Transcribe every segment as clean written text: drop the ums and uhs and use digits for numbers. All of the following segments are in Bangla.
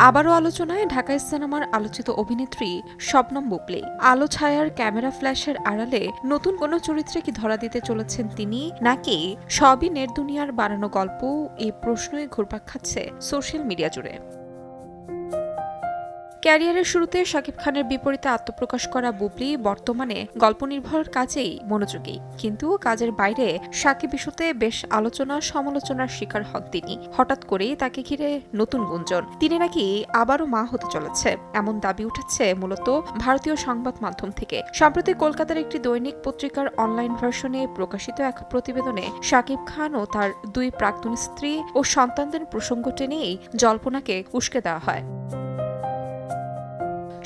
আবারও আলোচনায় ঢাকা সিনেমার আলোচিত অভিনেত্রী শবনম বুবলী। আলো ছায়ার ক্যামেরা ফ্ল্যাশের আড়ালে নতুন কোনো চরিত্রে কি ধরা দিতে চলেছেন তিনি, নাকি সবই নেট দুনিয়ার বানানো গল্প? এই প্রশ্নই ঘুরপাক খাচ্ছে সোশ্যাল মিডিয়া জুড়ে। ক্যারিয়ারের শুরুতে শাকিব খানের বিপরীতে আত্মপ্রকাশ করা বুবলী বর্তমানে গল্পনির্ভর কাজেই মনোযোগী, কিন্তু কাজের বাইরে শাকিব ইস্যুতে বেশ আলোচনা সমালোচনার শিকার হন তিনি। হঠাৎ করেই তাকে ঘিরে নতুন গুঞ্জন, তিনি নাকি আবারও মা হতে চলেছে, এমন দাবি উঠেছে মূলত ভারতীয় সংবাদ মাধ্যম থেকে। সম্প্রতি কলকাতার একটি দৈনিক পত্রিকার অনলাইন ভার্সনে প্রকাশিত এক প্রতিবেদনে শাকিব খান ও তার দুই প্রাক্তন স্ত্রী ও সন্তানদের প্রসঙ্গ টেনেই জল্পনাকে উস্কে দেওয়া হয়।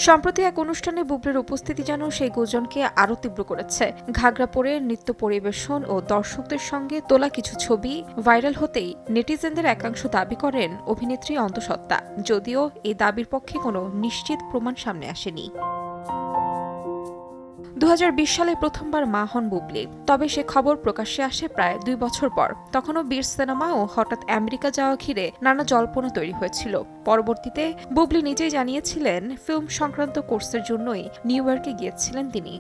সম্প্রতি এক অনুষ্ঠানে বুবলীর উপস্থিতি যেন সেই গুঞ্জনকে আরও তীব্র করেছে। ঘাগরা পরে নৃত্য পরিবেশন ও দর্শকদের সঙ্গে তোলা কিছু ছবি ভাইরাল হতেই নেটিজেনদের একাংশ দাবি করেন অভিনেত্রী অন্তঃসত্ত্বা, যদিও এই দাবির পক্ষে কোনো নিশ্চিত প্রমাণ সামনে আসেনি। 2020 সালে প্রথমবার মা হন বুবলী, তবে সে খবর প্রকাশ্যে আসে প্রায় 2 বছর পর। তখনও বীর সিনেমা ও হঠাৎ আমেরিকা যাওয়া ঘিরে নানা জল্পনা তৈরি হয়েছিল। পরবর্তীতে বুবলী নিজেই জানিয়েছিলেন ফিল্ম সংক্রান্ত কোর্সের জন্যই নিউ ইয়র্কে গিয়েছিলেন তিনি।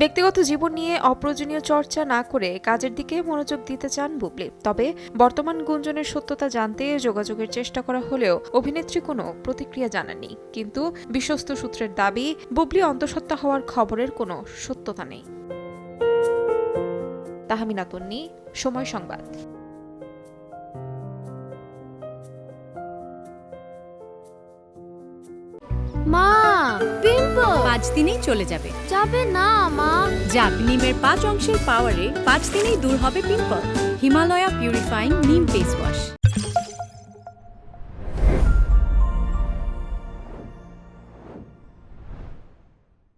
ব্যক্তিগত জীবন নিয়ে অপ্রয়োজনীয় চর্চা না করে কাজের দিকে মনোযোগ দিতে চান বুবলী। তবে বর্তমান গুঞ্জনের সত্যতা জানতে যোগাযোগের চেষ্টা করা হলেও অভিনেত্রী কোনো প্রতিক্রিয়া জানাননি। কিন্তু বিশ্বস্ত সূত্রের দাবি, বুবলী অন্তঃসত্ত্বা হওয়ার খবরের কোনো সত্যতা নেই। তাহমিনা তন্নি, সময় সংবাদ। মা, পিম্পল 5 দিনেই চলে যাবে। যাবে না মা। যাক, নিমের 5 অংশের পাওয়ারে 5 দিনেই দূর হবে পিম্পল। হিমালয়া পিউরিফাইং নিম ফেস ওয়াশ।